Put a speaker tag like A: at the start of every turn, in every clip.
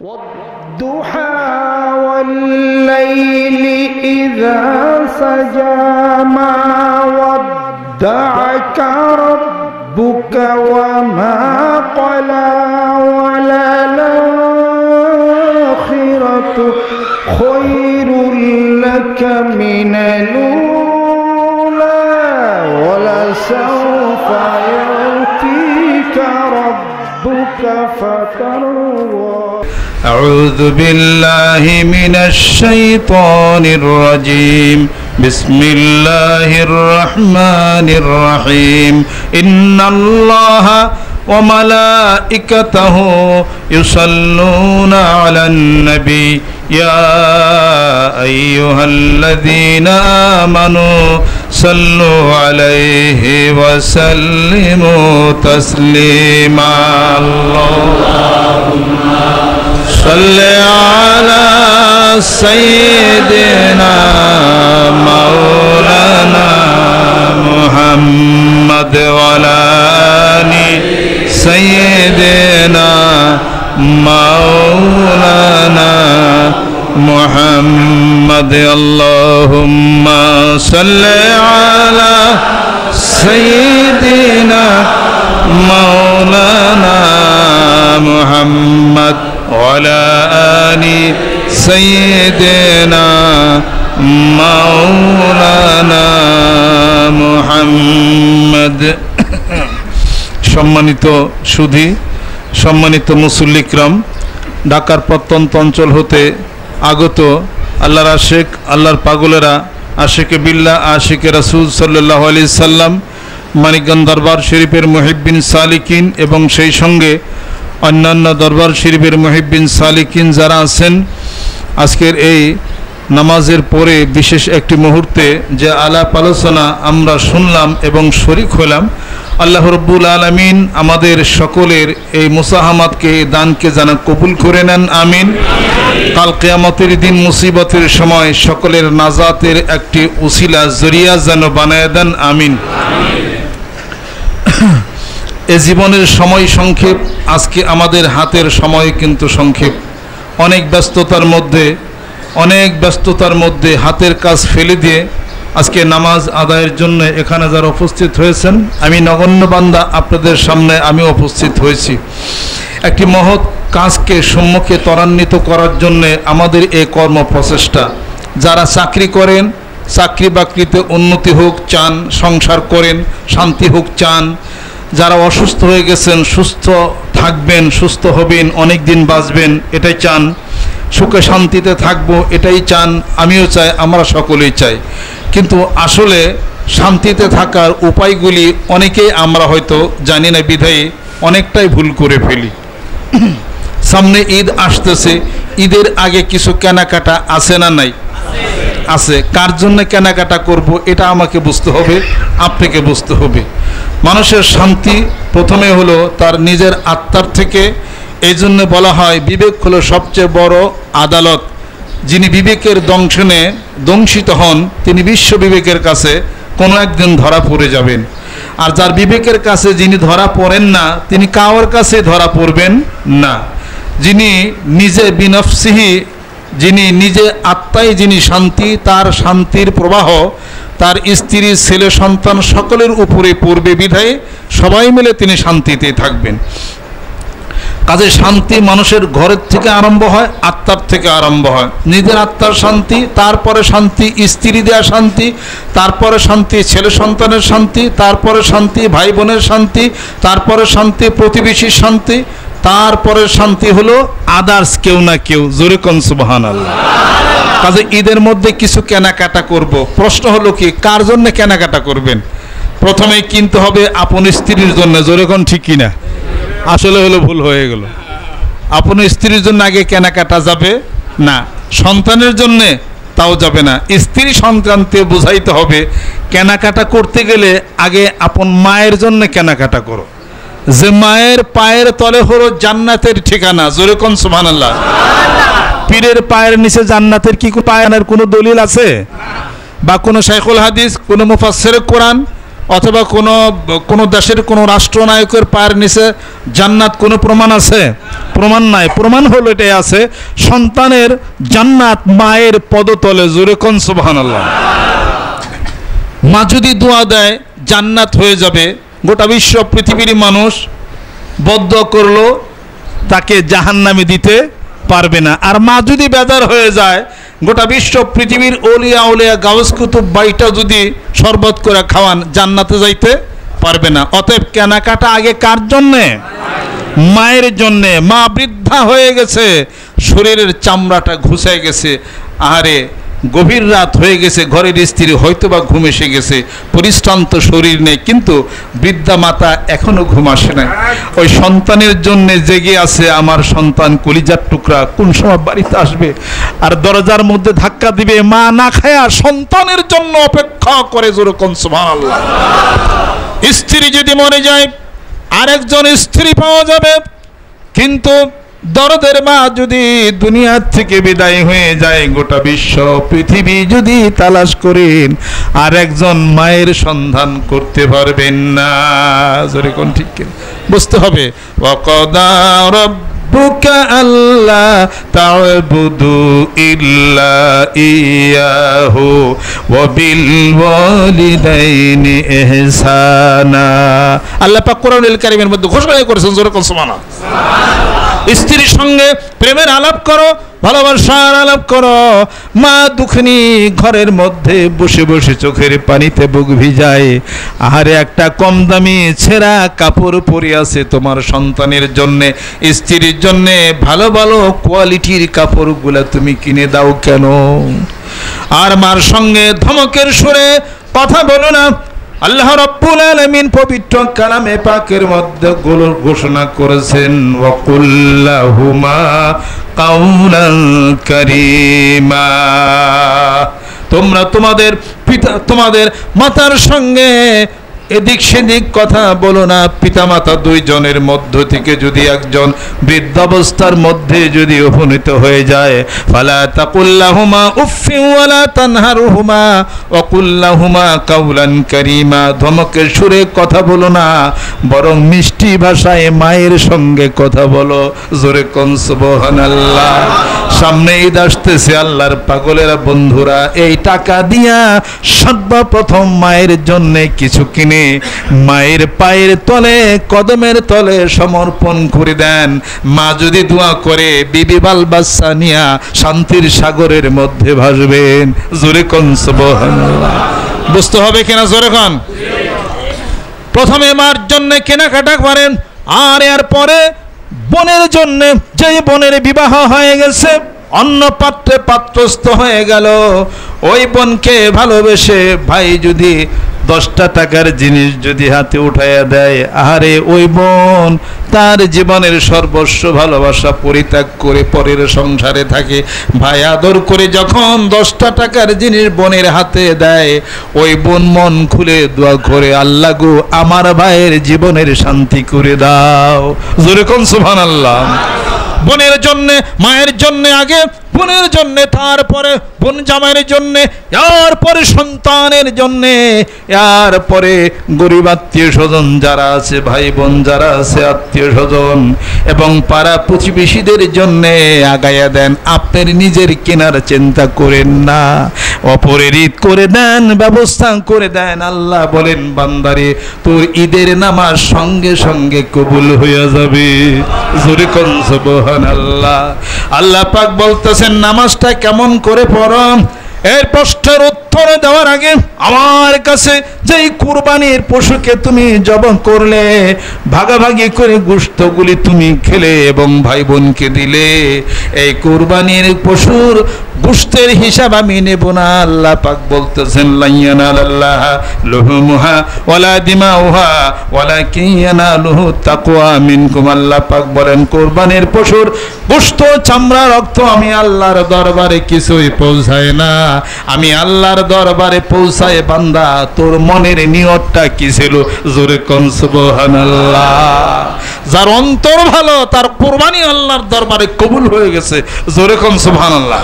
A: والضحى والليل إذا سجى ما ودعك ربك وما قلى وللآخرة خير لك من الأولى ولسوف يعطيك ربك فترضى. أعوذ بالله من الشيطان الرجيم. بسم الله الرحمن الرحيم. إن الله وملائكته يصلون على النبي يا أيها الذين آمنوا صلوا عليه وسلموا تسليما. اللهم صل على سيدنا مولانا محمد وعلى آل سيدنا مولانا محمد. اللهم صل على سيدنا مولانا محمد وعلى آل سيدنا مولانا محمد. সম্মানিত সুধী, সম্মানিত মুসল্লি ইকরাম, ঢাকার প্রত্যন্ত অঞ্চল হতে আগত আল্লাহর আশিক, আল্লাহর পাগলেরা, আশিকে বিল্লাহ, আশিকে রাসূল সাল্লাল্লাহু আলাইহি সাল্লাম, মানিকগঞ্জ দরবার শরীফের মুহিব্বিন সালিকিন এবং সেই সঙ্গে অন্যান্য দরবার শরীফের মুহিব্বিন সালিকিন যারা আছেন, আজকের এই নামাজের পরে বিশেষ একটি মুহূর্তে যে আলাপ আলোচনা আমরা শুনলাম এবং শরীক হলাম, আল্লাহ রাব্বুল আলামিন আমাদের সকলের এই মুসাহামাতকে, দানকে যেন কবুল করে নেন, আমিন। কাল কিয়ামতের দিন মুসিবতের সময় সকলের নাজাতের একটি উসিলা জরিয়া যেন বানায় দেন, আমিন। এ জীবনের সময় সংক্ষেপ, আজকে আমাদের হাতের সময় কিন্তু সংক্ষেপ। অনেক ব্যস্ততার মধ্যে হাতের কাজ ফেলে দিয়ে আজকে নামাজ আদায়ের জন্য এখানে যারা উপস্থিত হয়েছেন, আমি নগণ্য বান্দা আপনাদের সামনে আমি উপস্থিত হয়েছি একটি মহৎ কাজকে সম্মুখে ত্বরান্বিত করার জন্য। আমাদের এই কর্ম প্রচেষ্টা, যারা চাকরি করেন, চাকরি বাকরিতে উন্নতি হোক চান, সংসার করেন শান্তি হোক চান, যারা অসুস্থ হয়ে গেছেন সুস্থ থাকবেন, সুস্থ হবেন, অনেক দিন বাঁচবেন এটাই চান, সুখে শান্তিতে থাকবো এটাই চান, আমিও চাই, আমরা সকলেই চাই। কিন্তু আসলে শান্তিতে থাকার উপায়গুলি অনেকেই আমরা হয়তো জানি না, বিধায় অনেকটাই ভুল করে ফেলি। সামনে ঈদ আসতেছে, ঈদের আগে কিছু কেনাকাটা আছে না নাই? আছে। কার জন্য কেনাকাটা করব এটা আমাকে বুঝতে হবে, আপনাকে বুঝতে হবে। মানুষের শান্তি প্রথমে হলো তার নিজের আত্মার থেকে। এই জন্য বলা হয় বিবেক হলো সবচেয়ে বড় আদালত। যিনি বিবেকের দংশনে দংশিত হন তিনি বিশ্ব বিবেকের কাছে কোনো একদিন ধরা পড়ে যাবেন। আর যার বিবেকের কাছে যিনি ধরা পড়েন না তিনি কারোর কাছে ধরা পড়বেন না। যিনি নিজে বিনফসিহি, যিনি নিজে আত্মায় যিনি শান্তি, তার শান্তির প্রবাহ তার স্ত্রী, ছেলে, সন্তান সকলের উপরে পড়বে, বিধায় সবাই মিলে তিনি শান্তিতে থাকবেন। কাজে শান্তি মানুষের ঘরের থেকে আরম্ভ হয়, আত্মার থেকে আরম্ভ হয়। নিজের আত্মার শান্তি, তারপরে শান্তি স্ত্রী দেওয়া শান্তি, তারপরে শান্তি ছেলে সন্তানের শান্তি, তারপরে শান্তি ভাই বোনের শান্তি, তারপরে শান্তি প্রতিবেশীর শান্তি, তারপরে শান্তি হলো আদার্স কেউ না কেউ। জোরে কোন সুবহানাল্লাহ। কাজে ঈদের মধ্যে কিছু কেনাকাটা করব। প্রশ্ন হলো কি, কার জন্য কেনাকাটা করবেন? প্রথমেই কিনতে হবে আপন স্ত্রীর জন্য। জোরে কোন ঠিক কিনা? আসলে হলো ভুল হয়ে গেল। আপন স্ত্রীর জন্য আগে কেনাকাটা যাবে না, সন্তানের জন্য তাও যাবে না। স্ত্রী সন্তানকে বুঝাইতে হবে কেনাকাটা করতে গেলে আগে আপন মায়ের জন্য কেনাকাটা করো, যে মায়ের পায়ের তলে হলো জান্নাতের ঠিকানা। জোরে কোন সুবহানাল্লাহ। পীরের পায়ের নিচে জান্নাতের কি পায়ানের কোনো দলিল আছে? বা কোনো শাইখুল হাদিস, কোনো মুফাসসিরে কোরআন, অথবা কোনো দেশের কোনো রাষ্ট্রনায়কের পায়ের নিচে জান্নাত কোনো প্রমাণ আছে? প্রমাণ নাই। প্রমাণ হলো এটাই আছে, সন্তানের জান্নাত মায়ের পদতলে। জোরে কোন সুবহানাল্লাহ। মা যদি দোয়া দেয় জান্নাত হয়ে যাবে, গোটা বিশ্ব পৃথিবীর মানুষ বদদোয়া করলো তাকে জাহান্নামে দিতে পারবে না। আর মা যদি বেজার হয়ে যায়, গোটা বিশ্ব পৃথিবীর ওলিয়া ওলিয়া গাউস কুতুব বাইটা যদি শরবত করে খাওয়ান, জান্নাতে যাইতে পারবে না। অতএব কেনাকাটা আগে কার জন্যে? মায়ের জন্যে। মা বৃদ্ধা হয়ে গেছে, শরীরের চামড়াটা ঘুষে গেছে, আহারে গভীর রাত হয়ে গেছে, ঘরের স্ত্রী হয়তোবা ঘুম এসে গেছে, পরিশ্রান্ত শরীর নেই, কিন্তু বৃদ্ধা মাতা এখনো ঘুম আসে নাই। ওই সন্তানের জন্য জেগে আছে, আমার সন্তান কলিজার টুকরা কোন সময় বাড়িতে আসবে, আর দরজার মধ্যে ধাক্কা দিবে। মা না খায়া সন্তানের জন্য অপেক্ষা করে। যেরকম সুবহানাল্লাহ। স্ত্রী যদি মরে যায় আরেকজন স্ত্রী পাওয়া যাবে, কিন্তু দরদের মা যদি দুনিয়া থেকে বিদায় হয়ে যায়, গোটা বিশ্ব পৃথিবী যদি তালাশ করেন আর একজন মায়ের সন্ধান করতে পারবেন না। জোরে কোন ঠিক বুঝতে হবে। ওয়াকাদা রাব্বুকা আল্লা তা'বুদু ইল্লা ইয়াহু ওয়া বিল ওয়ালিদাইনি ইহসানা। আল্লাহ পাক কোরআনুল কারীমের মধ্যে ঘোষণা করেছেন, জোরে কোন সুবহানাল্লাহ। স্ত্রীর সঙ্গে প্রেমের আলাপ করো, ভালোবাসার আলাপ করো। মা দুঃখিনী ঘরের মধ্যে বসে বসে চোখের পানিতে বুক ভিজায়, আহারে একটা কম দামি ছেঁড়া কাপড় পরে আছে তোমার সন্তানের জন্যে, স্ত্রীর জন্যে ভালো ভালো কোয়ালিটির কাপড়গুলা তুমি কিনে দাও কেন? আর মার সঙ্গে ধমকের সুরে কথা বলো না। আল্লাহ রাব্বুল আলামিন পবিত্র কালামে পাকের মধ্যে ঘোষণা করেছেন, ওয়াকুল্লাহুমা কাউলান কারীমা। তোমরা তোমাদের মাতার সঙ্গে এদিক সেদিক কথা বলো না। পিতামাতা দুইজনের মধ্য থেকে যদি একজন বৃদ্ধাবস্থার মধ্যে যদি উপনীত হয়ে যায়, ফালা তাকুল্লাহুমা উফফিন ওয়ালা তানহারুহুমা ওয়াকুল্লাহুমা কাউলান কারীমা। ধমকের সুরে কথা বলো না, বরং মিষ্টি ভাষায় মায়ের সঙ্গে কথা বলো। জোরে কোন সুবহানাল্লাহ। সামনে ঈদ আসতেছে, আল্লাহর পাগলেরা বন্ধুরা, এই টাকা দিয়া সর্বপ্রথম মায়ের জন্য কিছু কিনে মায়ের পায়ের তলে কদমের তলে সমর্পণ করে দেন। মা যদি দোয়া করে, বিবি বাল বাচ্চা নিয়া শান্তির সাগরের মধ্যে ভাসবেন। জোরে কোন সুবহানাল্লাহ। বুঝতে হবে কিনা? জোরে কোন। প্রথমে মার জন্য কেনাকাটা করেন, আর এর পরে বোনের জন্য, যেই বোনের বিবাহ হয়ে গেছে, অন্য পাত্রে পাত্রস্থ হয়ে গেল, ওই বোনকে ভালোবেসে ভাই যদি 10টা টাকার জিনিস যদি হাতে উঠাইয়া দেয়, আহারে ওই বোন তার জীবনের সর্বস্ব ভালোবাসা পরিত্যাগ করে পরের সংসারে থাকে। ভাই আদর করে যখন 10টা টাকার জিনিস বোনের হাতে দেয়, ওই বোন মন খুলে দোয়া করে, আল্লাহ গো আমার ভাইয়ের জীবনের শান্তি করে দাও। জোরে কোন সুবহানাল্লাহ। বোনের জন্য, মায়ের জন্য আগে, বোনের জন্য, তারপরে বোন জামাইয়ের জন্য, এরপরে সন্তানের জন্য, এরপরে গরিব আত্মীয় স্বজন যারা আছে, ভাই বোন যারা আছে আত্মীয় স্বজন এবং পাড়া প্রতিবেশীদের জন্য আগাইয়া দেন। আপনার নিজের কেনার চিন্তা করেন না, অপরের ঈদ করে দেন, ব্যবস্থা করে দেন। আল্লাহ বলেন, বান্দারে তোর ঈদের নামাজ সঙ্গে সঙ্গে কবুল হইয়া যাবে। জোরে কোন সুবহানাল্লাহ। আল্লাহ পাক বলতেছেন, নামাজটা কেমন করে পড়ো, এর প্রশ্নের উত্তর দেওয়ার আগে আমার কাছে যেই কুরবানির পশুকে তুমি জবাই করলে, ভাগাভাগি করে গোশতগুলি তুমি খেলে এবং ভাই বোনকে দিলে, এই কুরবানির পশুর গোশতের হিসাব আমি নেব না। আল্লাহ পাক বলতেছেন, লা ইয়ানালাল্লাহ লুহুমুহা ওয়ালা দিমাউহা ওয়ালাকিন ইয়ানালুহু তাকওয়া মিনকুম। আল্লাহ পাক বলেন, কুরবানির পশুর গোশত, চামড়া, রক্ত আমি আল্লাহর দরবারে কিছুই পৌঁছায় না। আমি আল্লাহর দরবারে পৌঁছায় বান্দা তোর মনের নিয়তটা কি ছিল। জোরে কোন সুবহানাল্লাহ। যার অন্তর ভালো তার কুরবানি আল্লাহর দরবারে কবুল হয়ে গেছে। জোরে কোন সুবহানাল্লাহ।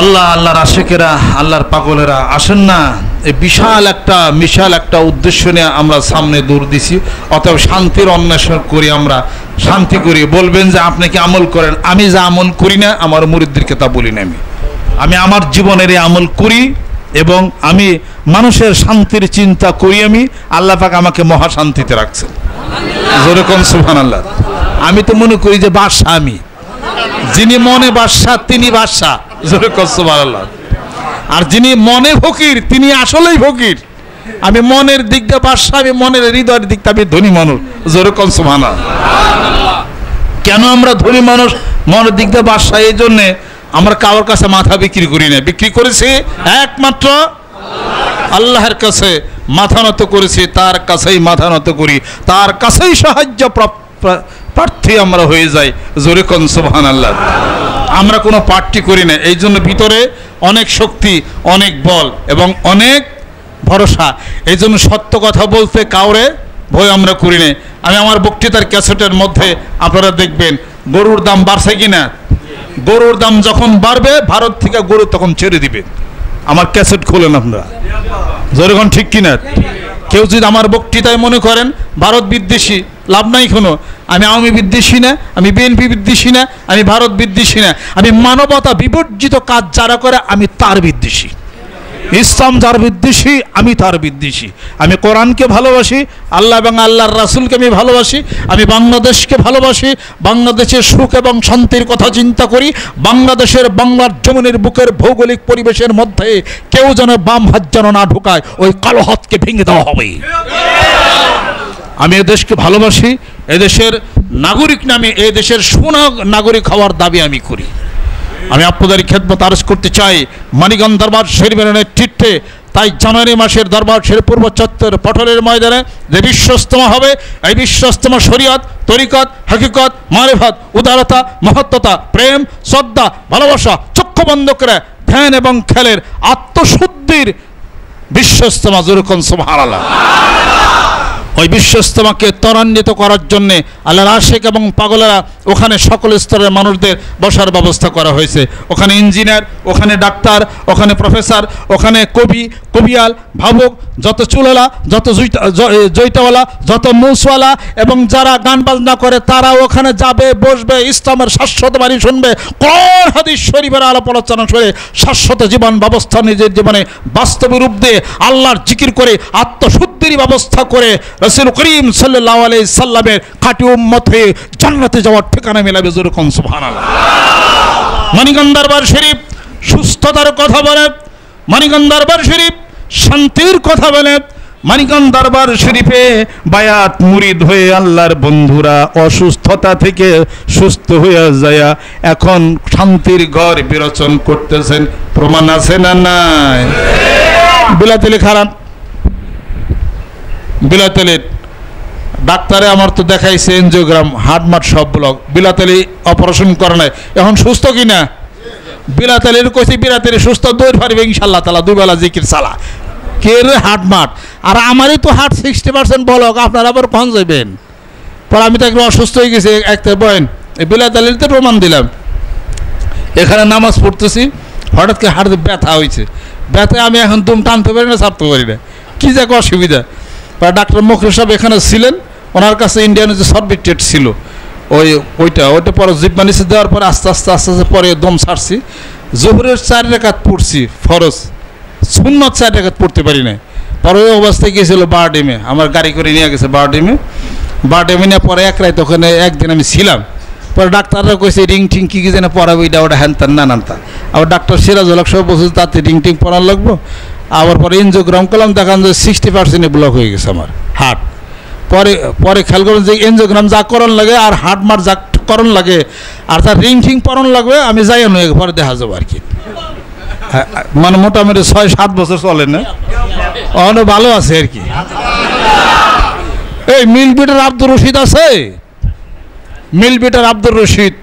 A: আল্লাহর আশিকেরা, আল্লাহর পাগলেরা, আসেন না এই বিশাল একটা উদ্দেশ্য নিয়ে আমরা সামনে দৌড় দিছি। অতএব শান্তির অন্বেষণ করি, আমরা শান্তি করি। বলবেন যে আপনি কি আমল করেন? আমি যা আমল করি না আমার মুরিদদেরকে তা বলি না। আমি আমার জীবনের এই আমল করি এবং আমি মানুষের শান্তির চিন্তা করি। আমি আল্লাহ পাক আমাকে মহাশান্তিতে রাখছেন। যেরকম সুবহানাল্লাহ। আমি তো মনে করি যে বাদশা, আমি যিনি মনে বাদশা তিনি বাদশা। যেরকম সুবহানাল্লাহ। আর যিনি মনে ফকির তিনি আসলেই ফকির। আমি মনের দিক দিয়ে বাদশা, আমি মনের হৃদয়ের দিক দিয়ে আমি ধনী মানুষ। যেরকম সুবহানাল্লাহ। কেন আমরা ধনী মানুষ, মনের দিক দিয়ে বাদশা? এই জন্যে আমরা কারোর কাছে মাথা বিক্রি করি না। বিক্রি করেছি একমাত্র আল্লাহর কাছে মাথা নত করেছি, তার কাছেই মাথা নত করি, তার কাছেই সাহায্য প্রার্থী আমরা হয়ে যাই। জোরে কোন সুবহানাল্লাহ। আমরা কোনো পার্টি করি না। এই জন্য ভিতরে অনেক শক্তি, অনেক বল এবং অনেক ভরসা। এই জন্য সত্য কথা বলতে কাউরে ভয় আমরা করি না। আমি আমার বক্তৃতার ক্যাসেটের মধ্যে আপনারা দেখবেন গরুর দাম বাড়ছে কিনা। গরুর দাম যখন বাড়বে ভারত থেকে গরু তখন ছেড়ে দিবে। আমার ক্যাসেট খোলেন আপনারা, যেরকম ঠিক কিনা। কেউ যদি আমার বক্তৃতায় মনে করেন ভারত বিদ্বেষী, লাভ নাই কোনো। আমি আওয়ামী বিদ্বেষী না, আমি বিএনপি বিদ্বেষী না, আমি ভারত বিদ্বেষী না। আমি মানবতা বিবর্জিত কাজ যারা করে আমি তার বিদ্বেষী। ইসলাম যার বিদ্বেষী আমি তার বিদ্বেষী। আমি কোরআনকে ভালোবাসি, আল্লাহ এবং আল্লাহর রাসূলকে আমি ভালোবাসি। আমি বাংলাদেশকে ভালোবাসি, বাংলাদেশের সুখ এবং শান্তির কথা চিন্তা করি। বাংলার জমিনের বুকের ভৌগোলিক পরিবেশের মধ্যে কেউ যেন বাম হাত যেন না ঢোকায়, ওই কালো হাতকে ভেঙে দেওয়া হবে। আমি এদেশকে ভালোবাসি, এদেশের নাগরিক নামে এদেশের সুনাগরিক হওয়ার দাবি আমি করি। আমি আপনাদের খেদমত আরজ করতে চাই মানিকগঞ্জ দরবার শরীফের নেতৃত্বে তাই জানুয়ারি মাসের দরবার শরীফ পূর্ব চত্বর পটলের ময়দানে যে বিশ্বস্তমা হবে, এই বিশ্বস্তমা শরীয়ত, তরিকত, হাকিকত, মারিফত, উদারতা, মহত্বতা, প্রেম, শ্রদ্ধা, ভালোবাসা চক্ষু বন্ধ করে ধ্যান এবং খেলের আত্মশুদ্ধির বিশ্বস্তমা। যেরকম সুবহানাল্লাহ। ওই বিশ্বস্তমাকে ত্বরান্বিত করার জন্যে আল্লাহর আশিক এবং পাগলেরা ওখানে সকল স্তরের মানুষদের বসার ব্যবস্থা করা হয়েছে। ওখানে ইঞ্জিনিয়ার, ওখানে ডাক্তার, ওখানে প্রফেসর, ওখানে কবি, কবিয়াল, ভাবুক, যত চুলওয়ালা, যত জৈতাওয়ালা, যত মুসওয়ালা এবং যারা গান বাজনা করে তারা ওখানে যাবে, বসবে, ইসলামের শাশ্বত বাণী শুনবে, কোরআন হাদিস শরীফের আলাপ আলোচনা করে শাশ্বত জীবন ব্যবস্থা নিজের জীবনে বাস্তবে রূপ দিয়ে আল্লাহর জিকির করে আত্মশুদ্ধির ব্যবস্থা করে রাসূল করিম সাল্লাল্লাহু আলাইহি সাল্লামের খাঁটি উম্মত হয়ে জান্নাতে যাওয়ার ঠিকানা মেলাবে। যেরকম সুবহানাল্লাহ। মানিকগঞ্জ দরবার শরীফ সুস্থতার কথা বলে, মানিকগঞ্জ দরবার শরীফ শান্তির কথা বলে। মানিকগঞ্জ দরবার শরীফে বায়াত মুরিদ হয়ে আল্লাহর বন্ধুরা অসুস্থতা থেকে সুস্থ হয়ে যায় এখন শান্তির ঘর বিরচন করতেছেন। প্রমাণ আছে না নাই? বিলাতেলি খারাপ, বিলাতেলির ডাক্তারে আমার তো দেখাইছে এনজিওগ্রাম, হার্টমাট সব ব্লক। বিলাতেলি অপারেশন করে নাই, এখন সুস্থ কিনা? বিলাতেলির কইছি বিলাতেলি সুস্থ দৌড় পারবে ইনশাল্লাহ তাআলা, দুই বেলা জিকির চালা। কে রে হার্টমাট? আর আমারই তো হার্ট 60% ব্লক, আপনারা আবার কখন যাবেন? পরে আমি তো একটু অসুস্থ হয়ে গেছি, একটা বয়েন এই বিলাতেলিতে প্রমাণ দিলাম। এখানে নামাজ পড়তেছি, হঠাৎ করে হার্টে ব্যথা হয়েছে। ব্যথায় আমি এখন দুম টানতে পারি না, ছাড়তে পারি না, কী যাক অসুবিধা। ডাক্তার মখরুল সাহেব এখানে ছিলেন, ওনার কাছে ইন্ডিয়ানের যে সার্টিফিকেট ছিল ওইটা পরে জিব্বানিসে দেওয়ার পরে আস্তে আস্তে পরে দম ছাড়ছি। জোহরের 4 রাকাত পড়ছি ফরজ, সুন্নত 4 রাকাত পড়তে পারি না। পরে ওই অবস্থায় গিয়েছিল বারডেমে, আমার গাড়ি করে নিয়ে গেছে বারডেমে নিয়ে পরে এক রাত ওখানে একদিন আমি ছিলাম। পরে ডাক্তাররা কইছে রিং টিং কী যেন পড়াবো, এটা ওটা হ্যানতান নানানতা। আবার ডাক্তার সিরাজুল হক সাহেব বলছে তাতে রিং টিং পড়ার লাগবো। আবার পরে এনজিওগ্রাম করলাম, দেখান যে 60% ব্লক হয়ে গেছে আমার হার্ট। পরে খেয়াল করলাম যে এনজিওগ্রাম যা করণ লাগে আর হার্ট মার যা করণ লাগে আর তার রিং ঠিং পরণ লাগবে, আমি যাই নয় পরে দেখা যাবো আর কি। মানে মোটামুটি 6-7 বছর চলে না, অনেক ভালো আছে আর কি। এই মিলবিটার আব্দুর রশিদ আছে, মিলবিটার আব্দুর রশিদ,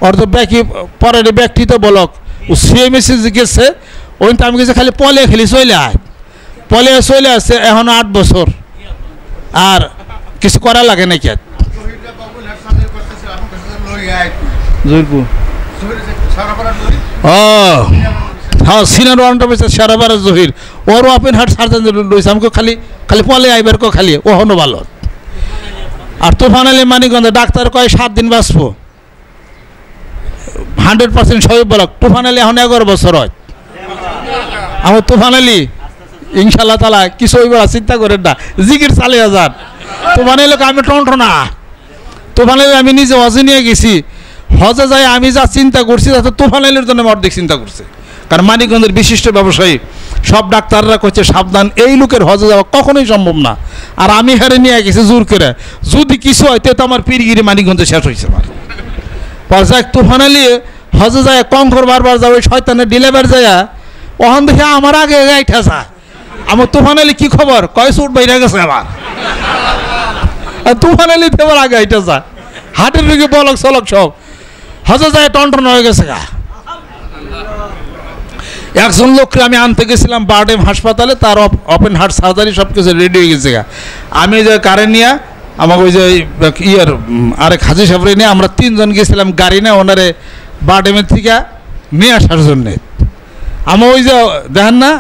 A: ওর তো পরের ব্যক্তি তো বলক ও সিএমএসি গেছে, ওইটা আমি গেছে খালি পলে খেলি চলে আয়, পলে চলে আসছে এখন 8 বছর, আর কিছু করা লাগে নাকি? ও
B: হ্যাঁ সিনিয়র ওয়ারেন্ট অফিসার সারাবার জহির ওর ওপেন হার্ট সার্জন রয়েছে আমাকে খালি খালি পলে আইবার কো খালি ও হনো ভালো। আর তুফান আলী মানিকগঞ্জ ডাক্তার কয় 7 দিন বাঁচবো 100% সবই বলক। তুফান আলী এখন 11 বছর হয় আমার তুফান আলী ইনশাল্লাহ তালা কিছু ওই বলা চিন্তা করেন না জিকির চালিয়ে যান। তুফান আলীকে আমি টনটনা তুফান আলী আমি নিজে হজে নিয়ে গেছি হজে যাই আমি যা চিন্তা করছি তাতে তুফান আলীর জন্য অর্ধেক চিন্তা করছে। কারণ মানিকগঞ্জের বিশিষ্ট ব্যবসায়ী সব ডাক্তাররা করছে সাবধান এই লোকের হজে যাওয়া কখনোই সম্ভব না। আর আমি হারে নিয়ে গেছি জোর করে যদি কিছু হয় তো আমার পীরগিরি মানিকগঞ্জে শেষ হয়েছে আমার পর্যায়ে। তুফান আলী হজে যায় কঙ্কর বারবার যাবে শয়তানের ডিলেবার যায় ওখান দেখে আমার আগে গাইঠা যায় আমার তুফান আলী কি খবর কয় চোট বাইরে গেছে আমার তুফান আলী তোমার আগে গাইঠা যায় হাটের দিকে বলক চলক সব হজে যায় টনটন হয়ে গেছে গা। একজন লোককে আমি আনতে গেছিলাম বারডেম হাসপাতালে তার ওপেন হার্ট সার্জারি সব কিছু রেডি হয়ে গেছে গা। আমি যে কারে নিয়ে আমাকে ওই যে ইয়ার আরেক হাজি সাহেবরে নিয়ে আমরা 3 জন গেছিলাম গাড়ি না ওনারে বারডেমের থেকে নিয়ে আসার জন্যে। আমার ওই যে দেখেন না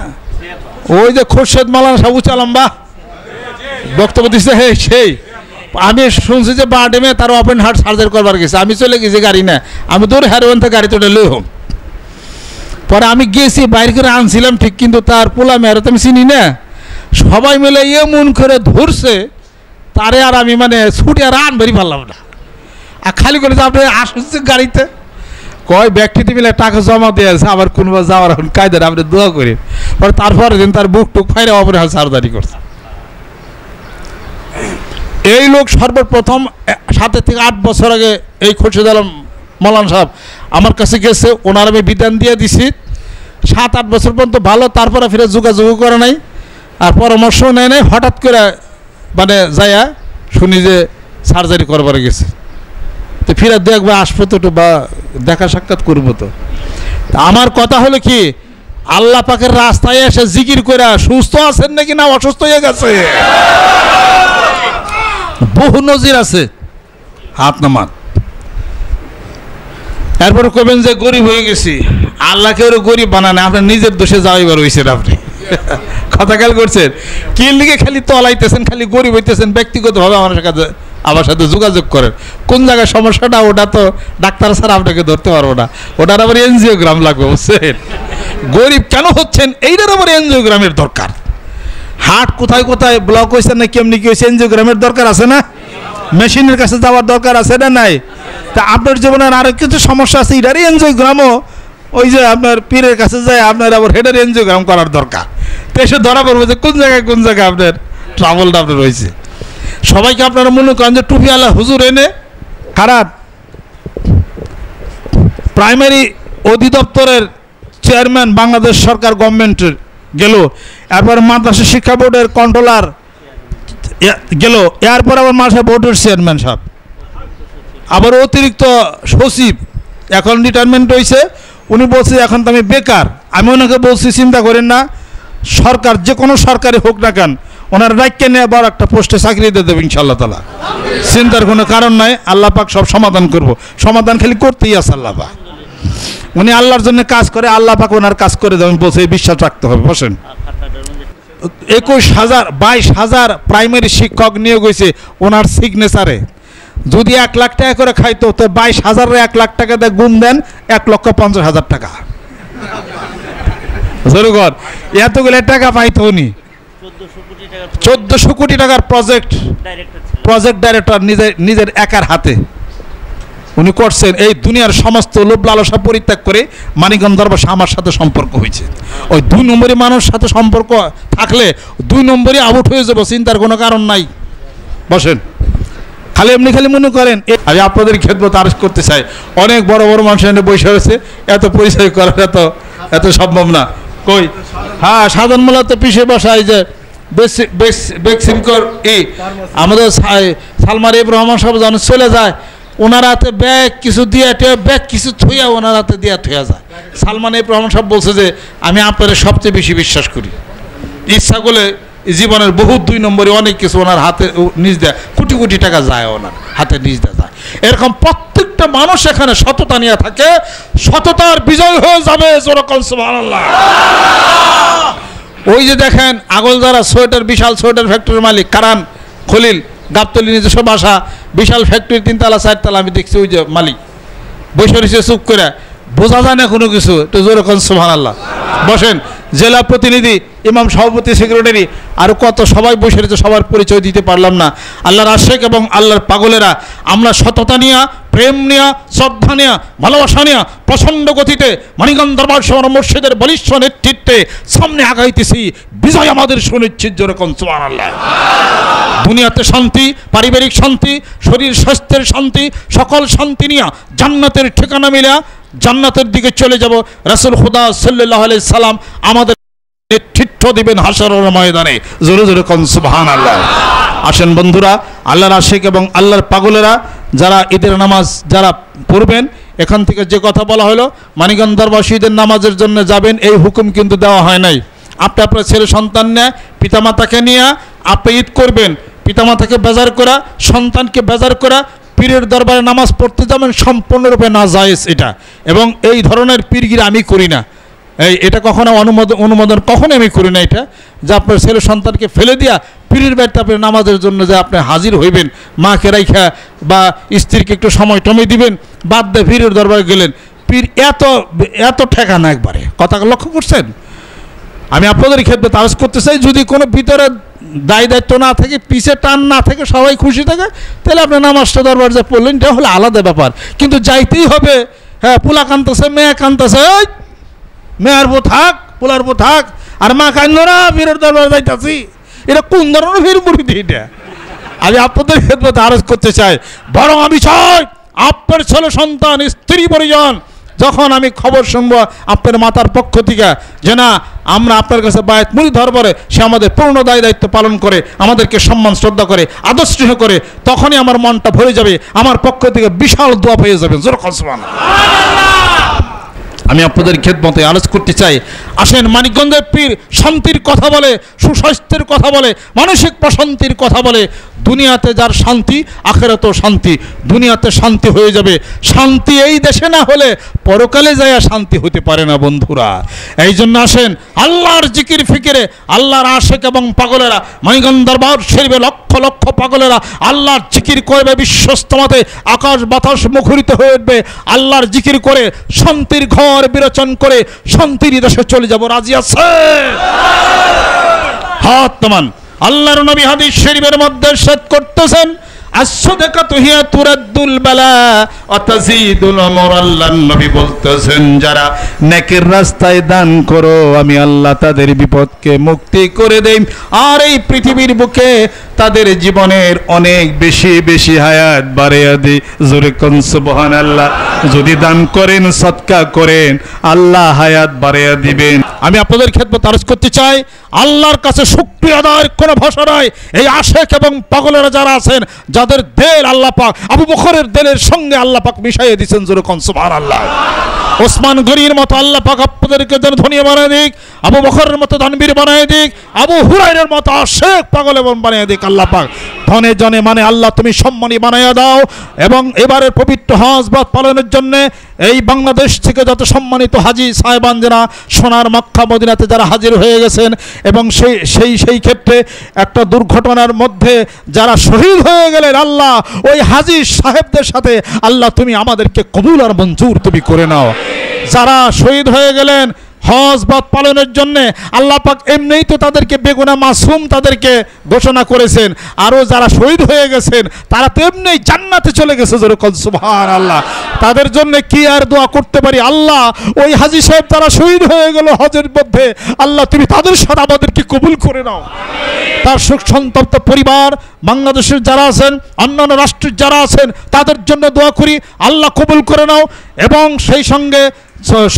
B: ওই যে খোরশেদ মালানা সাবু চালাম্বা বক্তব্য দিচ্ছে হে সেই আমি শুনছি যে বারডেমে তার ওপেন হার্ট সার্জারি করবার গেছে আমি চলে গেছি গাড়ি না আমি দৌড়ে হারওয়ান থেকে গাড়ি তোটা লই হোম। পরে আমি গেছি বাইরে করে আনছিলাম ঠিক কিন্তু তার পোলা মেয়েরা তো আমি চিনি না সবাই মিলে এমন করে ধরছে তারে আর আমি মানে ছুটে আর আনবারই পারলাম না। আর খালি করে যে আপনি আসছে গাড়িতে কয় ব্যক্তিটি মিলে টাকা জমা দিয়েছে আবার কোনোবা যাওয়ার এখন কায়দার আপনি দোয়া করি। পরে তারপরে দিন তার বুক টুক ফাইরে অপরে সার্জারি করছে। এই লোক সর্বপ্রথম 7 থেকে 8 বছর আগে এই খোরশেদ আলম মৌলানা সাহেব আমার কাছে গেছে ওনার আমি বিধান দিয়ে দিছি 7-8 বছর পর্যন্ত ভালো তারপরে ফিরে যোগাযোগ করে নাই আর পরামর্শ নেয় নাই হঠাৎ করে মানে যাইয়া শুনি যে সার্জারি করবার গেছে তো ফিরে দেখবো আসবো তো বা দেখা সাক্ষাৎ করবো তো। আমার কথা হলো কি আল্লাহ পাকের রাস্তায় এসে জিকির করে সুস্থ আছেন নাকি না অসুস্থ হয়ে গেছে বহু নজির আছে হাত নামান। তারপরে কবেন যে গরিব হয়ে গেছি আল্লাহকে ওর গরিব বানান আপনার নিজের দোষে যাওয়াইবার হয়েছেন আপনি কথা খেয়াল করছেন কি লিগে খালি তলাইতেছেন খালি গরিব হইতেছেন ব্যক্তিগতভাবে আমার সাথে যোগাযোগ করেন কোন জায়গায় সমস্যাটা ওটা তো ডাক্তার স্যার আপনাকে ধরতে পারবো না ওটার আবার এনজিওগ্রাম লাগবে বুঝছেন। গরিব কেন হচ্ছেন এইটার আবার এনজিওগ্রামের দরকার। হার্ট কোথায় কোথায় ব্লক হয়েছে না কেমনি কি হয়েছে এনজিওগ্রামের দরকার আছে না মেশিনের কাছে যাওয়ার দরকার আছে না নাই। তা আপনার জীবনের আরও কিছু সমস্যা আছে এটারই এনজিওগ্রামও ওই যে আপনার পীরের কাছে যায় আপনার আবার হেডের এনজিওগ্রাম করার দরকার। তো এসে ধরা পড়বে যে কোন জায়গায় আপনার ট্রাভেলটা আপনার রয়েছে। সবাইকে আপনারা মনে করেন যে টুপিওয়ালা হুজুর এনে খারাপ প্রাইমারি অধিদপ্তরের চেয়ারম্যান বাংলাদেশ সরকার গভর্নমেন্টের গেল এরপর মাদ্রাসা শিক্ষা বোর্ডের কন্ট্রোলার গেল এরপর আবার মাদ্রাসা বোর্ডের চেয়ারম্যান সাহেব আবার অতিরিক্ত সচিব এখন রিটায়ারমেন্ট হয়েছে উনি বলছে এখন তো আমি বেকার। আমি ওনাকে বলছি চিন্তা করেন না সরকার যে কোনো সরকারি হোক না কেন ওনার রাইটকে নিয়ে আবার একটা পোস্টে চাকরি দিয়ে দেবে ইনশাআল্লাহ তাআলা চিন্তার কোনো কারণ নাই। আল্লাহ পাক সব সমাধান করব সমাধান খালি করতেই আছে আল্লাহ পাক উনি আল্লাহর জন্য কাজ করে আল্লাহ পাক ওনার কাজ করে দেবেন বলছে এই বিশ্বাস রাখতে হবে। বসেন 22,000 প্রাইমারি শিক্ষক নিয়োগ হয়েছে ওনার সিগনেচারে যদি 1 লাখ টাকা করে খাইতো তো 22,000 1 লাখ টাকা দিয়ে গুণ দেন 1,50,000 টাকা জরুর এতগুলো টাকা পাইতো উনি 1400 কোটি টাকার প্রজেক্ট ডাইরেক্টর নিজের একার হাতে উনি করছেন। এই দুনিয়ার সমস্ত লোভ লালসা পরিত্যাগ করে মানিকগঞ্জ দরবার আমার সাথে সম্পর্ক হয়েছে। ওই 2 নম্বরই মানুষের সাথে সম্পর্ক থাকলে 2 নম্বরই আউট হয়ে যাবো চিন্তার কোনো কারণ নাই। বসেন খালি এমনি খালি মনে করেন আমি আপনাদের খেদমত আরজ করতে চাই অনেক বড় বড় মানুষ এনে বসে হয়েছে এত পরিচয় করার এত সম্ভব না কই। হ্যাঁ সাধারণ মূলত পিছিয়ে বসায় যে আমাদের সালমান এফ রহমান সাহেব যখন চলে যায় ওনার হাতে ব্যাগ কিছু দিয়ে ব্যাগ কিছু থইয়া ওনার হাতে দিয়া থইয়া যায়। সালমান এফ রহমান সাহেব বলছে যে আমি আপনাদের সবচেয়ে বেশি বিশ্বাস করি ইচ্ছা করলে জীবনের বহু 2 নম্বরে অনেক কিছু ওনার হাতে নিজ দেয়, কোটি কোটি টাকা যায় ওনার হাতে নিজ দেয় যায়। এরকম প্রত্যেকটা মানুষ এখানে সততা নিয়ে থাকে, সততার বিজয় হয়ে যাবে। যেরকম সুবহানাল্লাহ। ওই যে দেখেন আগলদারা সোয়েটার, বিশাল সোয়েটার ফ্যাক্টরির মালিক কারান খলিল, গাবতলী নিজস্ব বাসা, বিশাল ফ্যাক্টরি 3 তলা 4 তলা, আমি দেখছি ওই যে মালিক বসে রয়েছে চুপ করে, বোঝা যায় না কোনো কিছু। একটু জোরে কোন সুবহানাল্লাহ। বসেন, জেলা প্রতিনিধি, ইমাম সভাপতি, সেক্রেটারি, আরও কত সবাই বসে রয়েছে, সবার পরিচয় দিতে পারলাম না। আল্লাহর আশেক এবং আল্লাহর পাগলেরা আমরা সততা নিয়া, প্রেম নিয়া, শ্রদ্ধা নিয়া, ভালোবাসা নিয়া প্রচণ্ড গতিতে মানিকগঞ্জ দরবার শহর মসজিদের বলিষ্ঠ নেতৃত্বে সামনে আগাইতেছি। বিজয় আমাদের সুনিশ্চিত। যেরকম সুবহানাল্লাহ। দুনিয়াতে শান্তি, পারিবারিক শান্তি, শরীর স্বাস্থ্যের শান্তি, সকল শান্তি নিয়া জান্নাতের ঠিকানা মিলা জান্নাতের দিকে চলে যাব। রাসূল খুদা সাল্লাল্লাহু আলাইহি সাল্লাম আমাদের নেতৃত্ব দিবেন হাশরের ময়দানে। জোরে জোরে কোন সুবহানাল্লাহ। আসেন বন্ধুরা, আল্লাহর আশিক এবং আল্লাহর পাগলেরা যারা ঈদের নামাজ যারা পড়বেন, এখান থেকে যে কথা বলা হলো মানিকগঞ্জ দরবার ঈদের নামাজের জন্য যাবেন, এই হুকুম কিন্তু দেওয়া হয় নাই। আপনি আপনার ছেলে সন্তান নিয়ে, পিতামাতাকে নিয়ে আপনি ঈদ করবেন। পিতামাতাকে বেজার করা, সন্তানকে বেজার করা, পীরের দরবারে নামাজ পড়তে যাবেন, সম্পূর্ণরূপে নাজায়েজ এটা। এবং এই ধরনের পীরগিরি আমি করি না। এটা কখনো অনুমোদন কখনো আমি করি না। এটা যে আপনার ছেলে সন্তানকে ফেলে দিয়া পীরের বাড়িতে আপনি নামাজের জন্য যে আপনি হাজির হইবেন, মাকে রাইখা বা স্ত্রীকে একটু সময় টমে দিবেন, বাদ দিয়ে পীরের দরবারে গেলেন। পীর এত এত ঠেকা না, একবারে কথা লক্ষ্য করছেন। আমি আপনাদের ক্ষেত্রে তারজ করতে চাই, যদি কোনো ভিতরে দায় দায়িত্ব না থাকে, পিছে টান না থাকে, সবাই খুশি থাকে, তাহলে আপনি নামাজটা দরবার যে পড়লেন, এটা হলো আলাদা ব্যাপার। কিন্তু যাইতেই হবে। হ্যাঁ, পোলা কানতেছে, মেয়ে কানতেছে, ওই মেয়ের বউ থাক, পোলার বউ থাক, আর মা কান্দরা পীরের দরবার যাইতেছি, এটা কোন ধরনের ফির মুড়িদি? এটা আমি আপনাদের ক্ষেত্রে তারজ করতে চাই। বরং আমি চাই আপনার ছেলে সন্তান, স্ত্রী পরিজন যখন আমি খবর শুনবো আপনার মাতার পক্ষ থেকে যে না, আমরা আপনার কাছে বায়াত মুড়ি ধরবরে, সে আমাদের পূর্ণ দায় দায়িত্ব পালন করে, আমাদেরকে সম্মান শ্রদ্ধা করে, আদর্শ করে, তখনই আমার মনটা ভরে যাবে, আমার পক্ষ থেকে বিশাল দোয়া পেয়ে যাবেন। যেরকম সুবহানাল্লাহ। আমি আপনাদের খেদমতে আলোচ করতে চাই। আসেন, মানিকগঞ্জের পীর শান্তির কথা বলে, সুস্বাস্থ্যের কথা বলে, মানসিক প্রশান্তির কথা বলে। দুনিয়াতে যার শান্তি, আখিরাতেও শান্তি। দুনিয়াতে শান্তি হয়ে যাবে। শান্তি এই দেশে না হলে পরকালে যায় শান্তি হতে পারে না বন্ধুরা। এই জন্য আসেন, আল্লাহর জিকির ফিকিরে আল্লাহর আশেক এবং পাগলেরা, মানিকগঞ্জ দরবার শরীফে লক্ষ লক্ষ পাগলেরা আল্লাহর জিকির করবে, বিশ্বস্তমাতে আকাশ বাতাস মুখরিত হয়ে উঠবে। আল্লাহর জিকির করে শান্তির ঘর বিরোচন করে শান্তির দেশে চলে যাব। রাজি আছে? হাত নামান। আল্লাহর নবী হাদিস শরীফের মধ্যে ইরশাদ করতেছেন, আসসাদাকাতু হিয়া তুরাদ্দুল বালা ওয়া তাজিদুল উমর। আল্লাহর নবী বলতেছেন, যারা নেকের রাস্তায় দান করো, আমি আল্লাহ তাদের বিপদকে মুক্তি করে দেই, আর এই পৃথিবীর বুকে তাদের জীবনের অনেক বেশি বেশি হায়াত বাড়িয়ে দিই। জোরে কোন সুবহানাল্লাহ। যদি দান করেন, সদকা করেন, আল্লাহ হায়াত বাড়িয়ে দিবেন। আমি আপনাদের ক্ষেত্রে তারজ করতে চাই, আল্লাহর কাছে শুকরিয়া আদায়ের কোনো ভাষা নাই। এই আশেক এবং পাগলেরা যারা আছেন, যাদের দিল আল্লাহ পাক আবু বকরের দিলের সঙ্গে আল্লাহ পাক মিশাইয়ে দিয়েছেন। জোরে কোন সুবহানাল্লাহ। ওসমান গনির মতো আল্লাহ পাক আপনাদেরকে যেন ধনী বানিয়ে দিক, আবু বকরের মতো দানবীর বানিয়ে দিক, আবু হুরায়রার মতো আশেক পাগল এবং বানিয়ে দিক আল্লাহ পাক। ধনে জনে মানে আল্লাহ তুমি সম্মানী বানাইয়া দাও। এবং এবারের পবিত্র হজ বাত পালনের জন্য এই বাংলাদেশ থেকে যত সম্মানিত হাজি সাহেবান যারা সোনার মক্কা মদিনাতে যারা হাজির হয়ে গেছেন, এবং সেই ক্ষেত্রে একটা দুর্ঘটনার মধ্যে যারা শহীদ হয়ে গেলেন, আল্লাহ ওই হাজি সাহেবদের সাথে আল্লাহ তুমি আমাদেরকে কবুল আর মঞ্জুর তুমি করে নাও। যারা শহীদ হয়ে গেলেন হজ বাত পালনের জন্য, আল্লাহ পাক এমনিই তো তাদেরকে বেগুনা মাসুম তাদেরকে ঘোষণা করেছেন। আরও যারা শহীদ হয়ে গেছেন তারা তো এমনিই জান্নাতে চলে গেছে। যেরকম সুবহানাল্লাহ। তাদের জন্য কি আর দোয়া করতে পারি? আল্লাহ ওই হাজি সাহেব তারা শহীদ হয়ে গেল হজের মধ্যে, আল্লাহ তুমি তাদের সাথে আমাদেরকে কবুল করে নাও। তার শোক সন্তপ্ত পরিবার, বাংলাদেশের যারা আছেন, অন্যান্য রাষ্ট্রের যারা আছেন, তাদের জন্য দোয়া করি, আল্লাহ কবুল করে নাও। এবং সেই সঙ্গে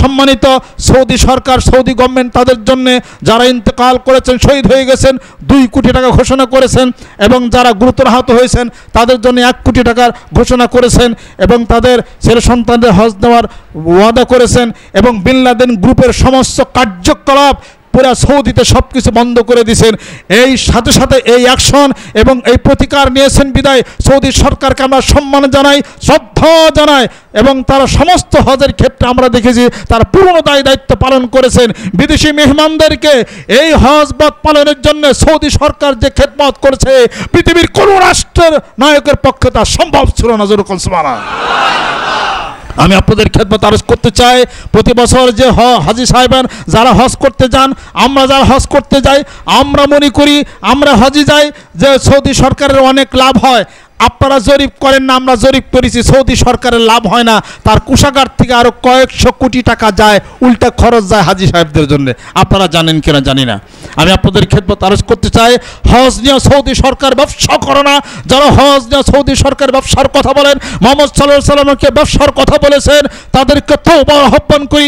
B: সম্মানিত সৌদি সরকার, সৌদি গভর্নমেন্ট তাদের জন্য যারা ইন্তেকাল করেছেন, শহীদ হয়ে গেছেন, 2 কোটি টাকা ঘোষণা করেছেন। এবং যারা গুরুতর আহত হয়েছেন তাদের জন্য 1 কোটি টাকার ঘোষণা করেছেন। এবং তাদের ছেলে সন্তানদের হজ দেওয়ার ওয়াদা করেছেন। এবং বিন লাদেন গ্রুপের সমস্ত কার্যকলাপ পুরা সৌদিতে সব কিছু বন্ধ করে দিয়েছেন। এই সাথে সাথে এই অ্যাকশন এবং এই প্রতিকার নিয়েছেন বিদায় সৌদি সরকারকে আমরা সম্মান জানাই, শ্রদ্ধা জানাই, এবং তারা সমস্ত হজের ক্ষেত্রে আমরা দেখেছি তারা পূর্ণ দায়িত্ব পালন করেছেন। বিদেশি মেহমানদেরকে এই হজ পালনের জন্য সৌদি সরকার যে খেদমত করেছে পৃথিবীর কোন রাষ্ট্রের নায়কের পক্ষে তা সম্ভব ছিল না। জোরে সুবহানাল্লাহ। আমি আপনাদের খেদমত আরজ করতে চাই, প্রতি বছর যে হাজী সাহেবান যারা হজ করতে যান, আমরা যারা হজ করতে যাই, আমরা মনে করি আমরা হজে যাই যে সৌদি সরকারের অনেক লাভ হয়। আপনারা জরিপ করেন না, আমরা জরিপ করেছি, সৌদি সরকারের লাভ হয় না, তার কোষাগার থেকে আরও কয়েকশো কোটি টাকা যায়, উল্টা খরচ যায় হাজী সাহেবদের জন্য। আপনারা জানেন কিনা জানি না। আমি আপনাদের খেদমত আরজ করতে চাই, হজ নিয়ে সৌদি সরকার ব্যবসা করে না। যারা হজ নিয়ে সৌদি সরকার ব্যবসার কথা বলেন, মুহাম্মদ সাল্লাল্লাহু আলাইহি ওয়াসাল্লামকে ব্যবসার কথা বলেছেন, তাদেরকে তওবা আহ্বান করি,